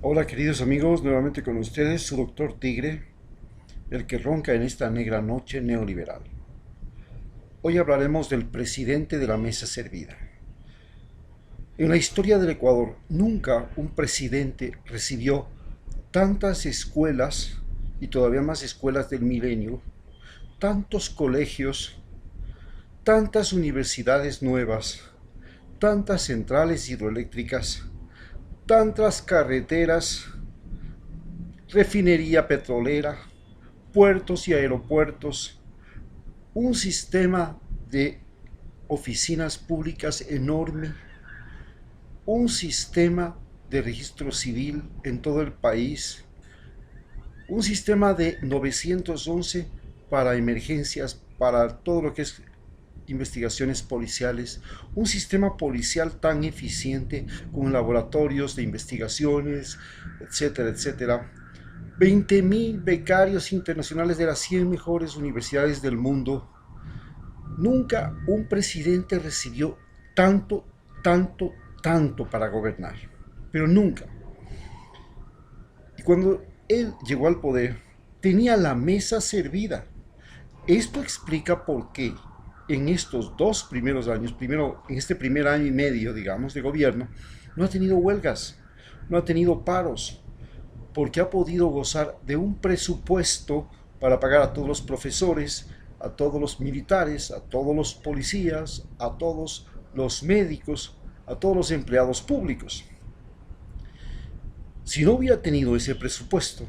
Hola queridos amigos, nuevamente con ustedes su doctor Tigre, el que ronca en esta negra noche neoliberal. Hoy hablaremos del presidente de la mesa servida. En la historia del Ecuador, nunca un presidente recibió tantas escuelas y todavía más escuelas del milenio, tantos colegios, tantas universidades nuevas, tantas centrales hidroeléctricas, tantas carreteras, refinería petrolera, puertos y aeropuertos, un sistema de oficinas públicas enorme, un sistema de registro civil en todo el país, un sistema de 911 para emergencias, para todo lo que es investigaciones policiales, un sistema policial tan eficiente con laboratorios de investigaciones, etcétera, etcétera. 20.000 becarios internacionales de las 100 mejores universidades del mundo. Nunca un presidente recibió tanto, tanto, tanto para gobernar. Pero nunca. Y cuando él llegó al poder, tenía la mesa servida. Esto explica por qué en estos dos primeros años, primero en este primer año y medio, digamos, de gobierno, no ha tenido huelgas, no ha tenido paros, porque ha podido gozar de un presupuesto para pagar a todos los profesores, a todos los militares, a todos los policías, a todos los médicos, a todos los empleados públicos. Si no hubiera tenido ese presupuesto,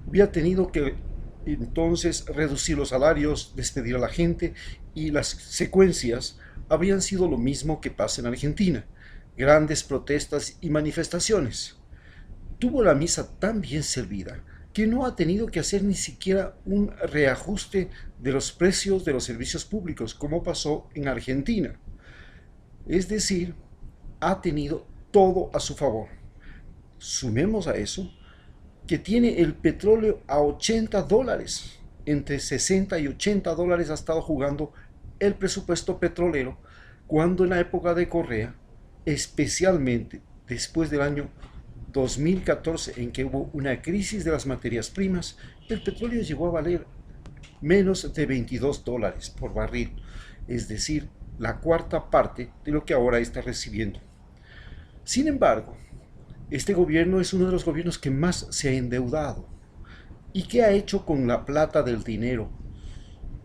hubiera tenido que entonces reducir los salarios, despedir a la gente, y las secuencias habrían sido lo mismo que pasa en Argentina: grandes protestas y manifestaciones. Tuvo la misa tan bien servida que no ha tenido que hacer ni siquiera un reajuste de los precios de los servicios públicos, como pasó en Argentina. Es decir, ha tenido todo a su favor. Sumemos a eso que tiene el petróleo a $80, entre 60 y $80 ha estado jugando el presupuesto petrolero, cuando en la época de Correa, especialmente después del año 2014, en que hubo una crisis de las materias primas, el petróleo llegó a valer menos de $22 por barril, es decir, la cuarta parte de lo que ahora está recibiendo. Sin embargo, este gobierno es uno de los gobiernos que más se ha endeudado. ¿Y qué ha hecho con la plata del dinero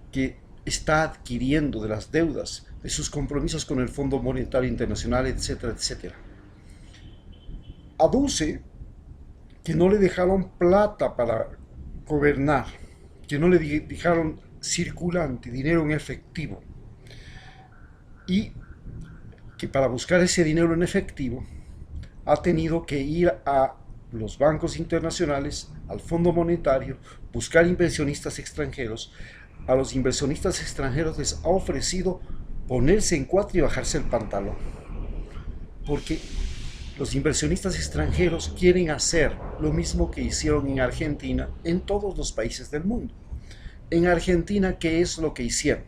que está adquiriendo de las deudas, de sus compromisos con el Fondo Monetario Internacional, etcétera, etcétera? Aduce que no le dejaron plata para gobernar, que no le dejaron circulante, dinero en efectivo, y que para buscar ese dinero en efectivo ha tenido que ir a los bancos internacionales, al Fondo Monetario, buscar inversionistas extranjeros. A los inversionistas extranjeros les ha ofrecido ponerse en cuatro y bajarse el pantalón, porque los inversionistas extranjeros quieren hacer lo mismo que hicieron en Argentina en todos los países del mundo. En Argentina, ¿qué es lo que hicieron?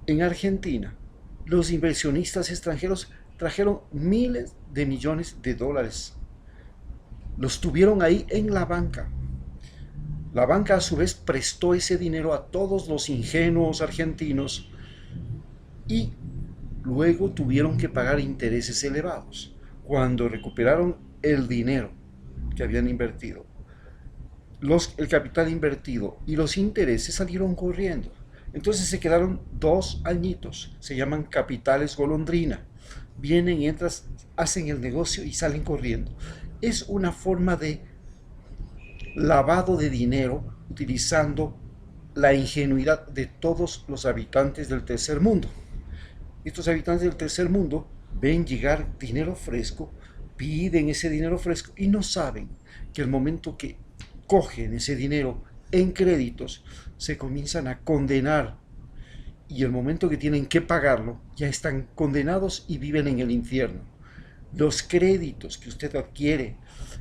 En Argentina, los inversionistas extranjeros trajeron miles de millones de dólares. Los tuvieron ahí en la banca. La banca a su vez prestó ese dinero a todos los ingenuos argentinos y luego tuvieron que pagar intereses elevados. Cuando recuperaron el dinero que habían invertido, el capital invertido y los intereses, salieron corriendo. Entonces se quedaron 2 añitos, se llaman capitales golondrina. Vienen, entran, hacen el negocio y salen corriendo. Es una forma de lavado de dinero utilizando la ingenuidad de todos los habitantes del tercer mundo. Estos habitantes del tercer mundo ven llegar dinero fresco, piden ese dinero fresco y no saben que el momento que cogen ese dinero en créditos se comienzan a condenar, y el momento que tienen que pagarlo ya están condenados y viven en el infierno. Los créditos que usted adquiere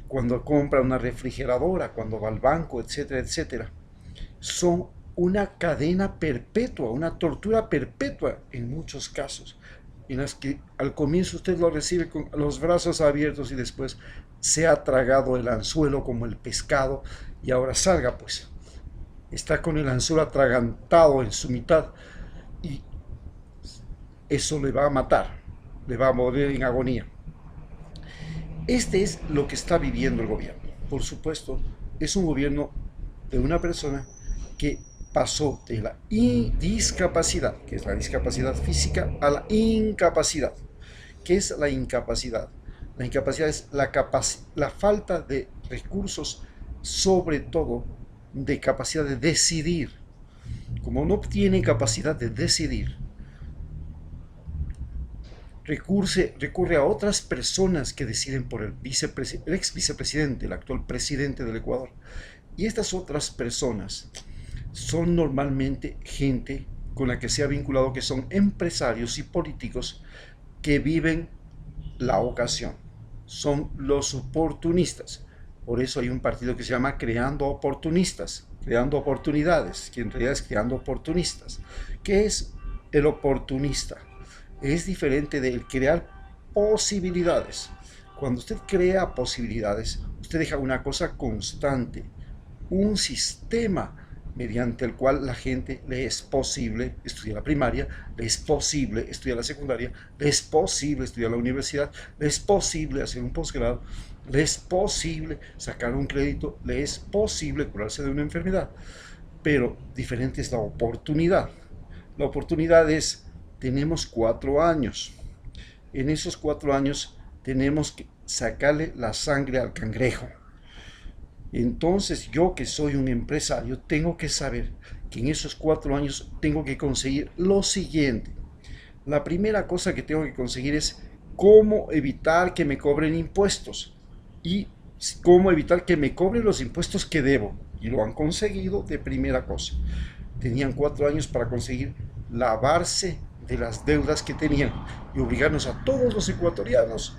cuando compra una refrigeradora, cuando va al banco, etcétera, etcétera, son una cadena perpetua, una tortura perpetua en muchos casos. en las que al comienzo usted lo recibe con los brazos abiertos y después se ha tragado el anzuelo como el pescado y ahora salga pues. Está con el anzuelo atragantado en su mitad y eso le va a matar, le va a morir en agonía. Este es lo que está viviendo el gobierno. Por supuesto, es un gobierno de una persona que pasó de la discapacidad, que es la discapacidad física, a la incapacidad. ¿Qué es la incapacidad? La incapacidad es la falta de recursos, sobre todo de capacidad de decidir. Como no tiene capacidad de decidir, recurre a otras personas que deciden por el ex vicepresidente, el actual presidente del Ecuador. Y estas otras personas son normalmente gente con la que se ha vinculado, que son empresarios y políticos que viven la ocasión. Son los oportunistas. Por eso hay un partido que se llama Creando Oportunistas, creando oportunidades, que en realidad es creando oportunistas. ¿Qué es el oportunista? Es diferente del crear posibilidades. Cuando usted crea posibilidades, usted deja una cosa constante, un sistema mediante el cual la gente le es posible estudiar la primaria, le es posible estudiar la secundaria, le es posible estudiar la universidad, le es posible hacer un posgrado, le es posible sacar un crédito, le es posible curarse de una enfermedad. Pero diferente es la oportunidad. La oportunidad es, tenemos 4 años. En esos 4 años tenemos que sacarle la sangre al cangrejo. Entonces yo, que soy un empresario, tengo que saber que en esos 4 años tengo que conseguir lo siguiente. La primera cosa que tengo que conseguir es cómo evitar que me cobren impuestos y cómo evitar que me cobren los impuestos que debo. Y lo han conseguido de primera cosa. Tenían 4 años para conseguir lavarse de las deudas que tenían y obligarnos a todos los ecuatorianos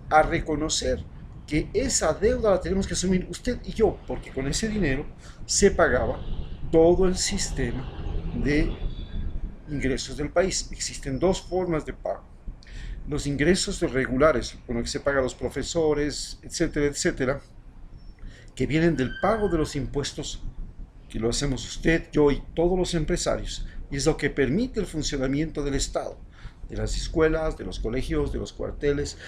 a reconocer que esa deuda la tenemos que asumir usted y yo, porque con ese dinero se pagaba todo el sistema de ingresos del país. Existen 2 formas de pago. Los ingresos regulares, con los que se paga a los profesores, etcétera, etcétera, que vienen del pago de los impuestos, que lo hacemos usted, yo y todos los empresarios, y es lo que permite el funcionamiento del Estado, de las escuelas, de los colegios, de los cuarteles,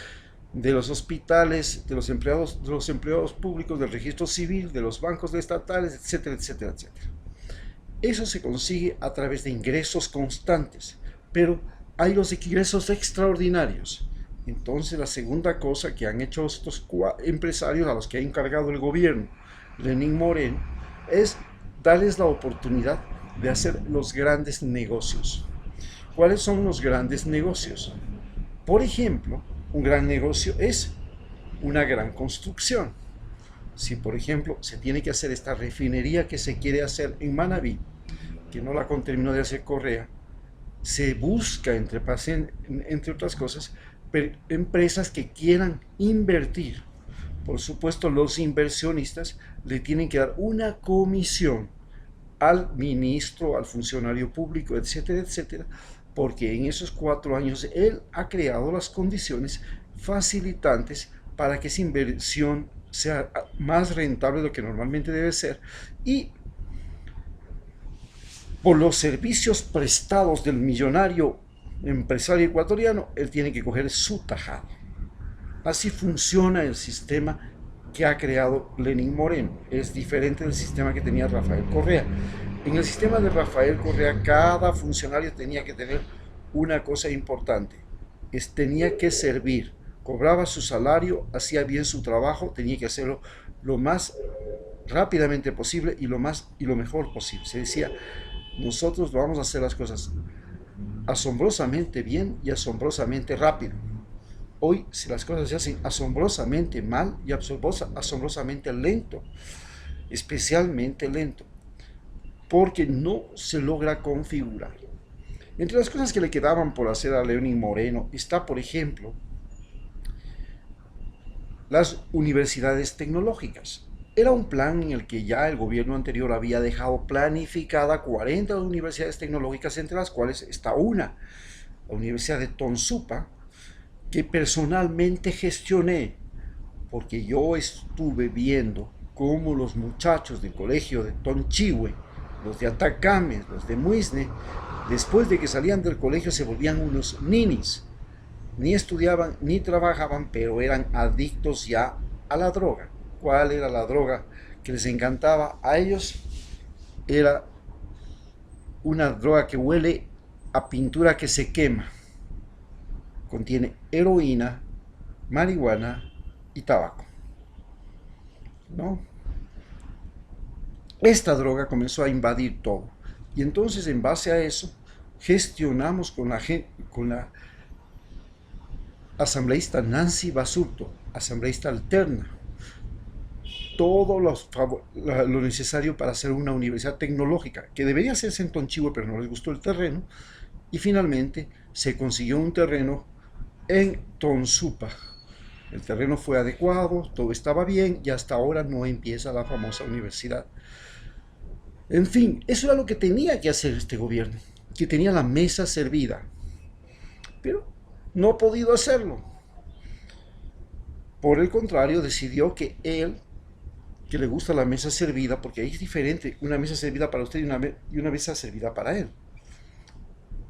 de los hospitales, de los empleados públicos, del registro civil, de los bancos estatales, etcétera, etcétera, etcétera. Eso se consigue a través de ingresos constantes, pero hay los ingresos extraordinarios. Entonces, la segunda cosa que han hecho estos empresarios a los que ha encargado el gobierno, Lenín Moreno, es darles la oportunidad de hacer los grandes negocios. ¿Cuáles son los grandes negocios? Por ejemplo, un gran negocio es una gran construcción. Si, por ejemplo, se tiene que hacer esta refinería que se quiere hacer en Manabí, que no la terminó de hacer Correa, se busca, entre otras cosas, empresas que quieran invertir. Por supuesto, los inversionistas le tienen que dar una comisión al ministro, al funcionario público, etcétera, etcétera, porque en esos 4 años él ha creado las condiciones facilitantes para que esa inversión sea más rentable de lo que normalmente debe ser, y por los servicios prestados del millonario empresario ecuatoriano, él tiene que coger su tajada. Así funciona el sistema que ha creado Lenín Moreno. Es diferente del sistema que tenía Rafael Correa. En el sistema de Rafael Correa, cada funcionario tenía que tener una cosa importante. Tenía que servir. Cobraba su salario, hacía bien su trabajo, tenía que hacerlo lo más rápidamente posible y lo mejor posible. Se decía, nosotros vamos a hacer las cosas asombrosamente bien y asombrosamente rápido. Hoy, si las cosas se hacen asombrosamente mal y asombrosamente lento, especialmente lento, porque no se logra configurar. Entre las cosas que le quedaban por hacer a Lenín Moreno está, por ejemplo, las universidades tecnológicas. Era un plan en el que ya el gobierno anterior había dejado planificada 40 universidades tecnológicas, entre las cuales está una la Universidad de Tonsupa, que personalmente gestioné, porque yo estuve viendo cómo los muchachos del colegio de Tonchihue, los de Atacames, los de Muisne, después de que salían del colegio se volvían unos ninis. Ni estudiaban ni trabajaban, pero eran adictos ya a la droga. ¿Cuál era la droga que les encantaba a ellos? Era una droga que huele a pintura que se quema. Contiene heroína, marihuana y tabaco, ¿no? Esta droga comenzó a invadir todo. Y entonces, en base a eso, gestionamos con la asambleísta Nancy Basurto, asambleísta alterna, todo lo necesario para hacer una universidad tecnológica, que debería hacerse en Tonchihue, pero no les gustó el terreno, y finalmente se consiguió un terreno en Tonsupa. El terreno fue adecuado, todo estaba bien, y hasta ahora no empieza la famosa universidad. En fin, eso era lo que tenía que hacer este gobierno, que tenía la mesa servida, pero no ha podido hacerlo. Por el contrario, decidió que él, que le gusta la mesa servida, porque ahí es diferente una mesa servida para usted y una mesa servida para él.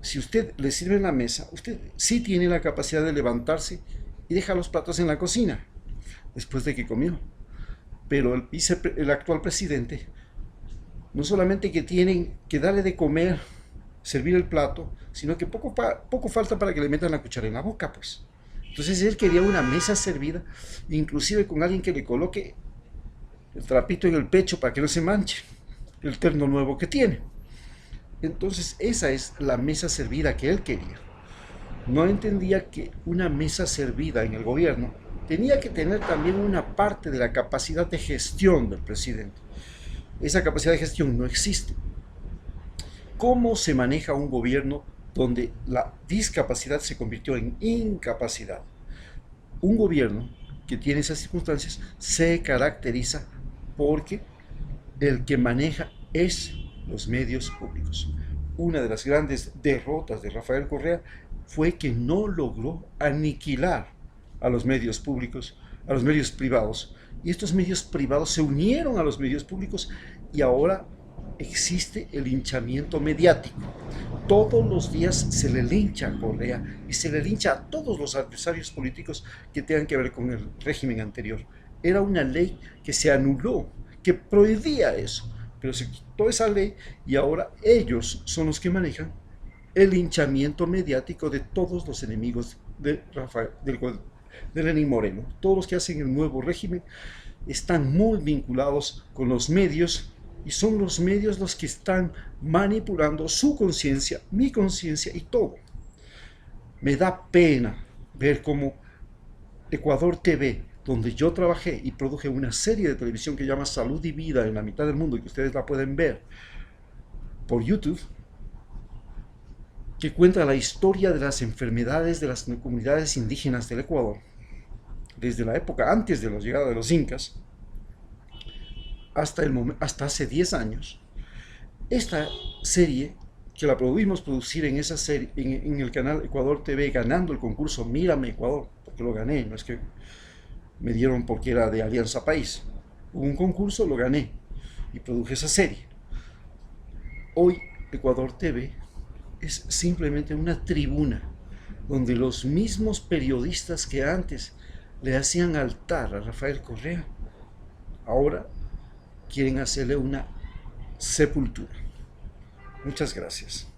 Si usted le sirve en la mesa, usted sí tiene la capacidad de levantarse y dejar los platos en la cocina después de que comió. Pero el actual presidente no solamente que tienen que darle de comer, servir el plato, sino que poco falta para que le metan la cuchara en la boca, pues. Entonces él quería una mesa servida, inclusive con alguien que le coloque el trapito en el pecho para que no se manche el terno nuevo que tiene. Entonces esa es la mesa servida que él quería. No entendía que una mesa servida en el gobierno tenía que tener también una parte de la capacidad de gestión del presidente. Esa capacidad de gestión no existe. ¿Cómo se maneja un gobierno donde la discapacidad se convirtió en incapacidad? Un gobierno que tiene esas circunstancias se caracteriza porque el que maneja es los medios públicos. Una de las grandes derrotas de Rafael Correa fue que no logró aniquilar a los medios públicos, a los medios privados, y estos medios privados se unieron a los medios públicos y ahora existe el linchamiento mediático. Todos los días se le lincha a Correa y se le lincha a todos los adversarios políticos que tengan que ver con el régimen anterior. Era una ley que se anuló, que prohibía eso, pero se quitó esa ley y ahora ellos son los que manejan el linchamiento mediático de todos los enemigos de Lenín Moreno. Todos los que hacen el nuevo régimen están muy vinculados con los medios y son los medios los que están manipulando su conciencia, mi conciencia y todo. Me da pena ver cómo Ecuador TV, donde yo trabajé y produje una serie de televisión que se llama Salud y Vida en la mitad del mundo y que ustedes la pueden ver por YouTube, que cuenta la historia de las enfermedades de las comunidades indígenas del Ecuador, desde la época antes de la llegada de los incas, hasta hace 10 años. Esta serie, que la pudimos producir en esa serie, en el canal Ecuador TV, ganando el concurso Mírame Ecuador, porque lo gané, no es que me dieron porque era de Alianza País. Hubo un concurso, lo gané y produje esa serie. Hoy Ecuador TV es simplemente una tribuna donde los mismos periodistas que antes le hacían altar a Rafael Correa, ahora quieren hacerle una sepultura. Muchas gracias.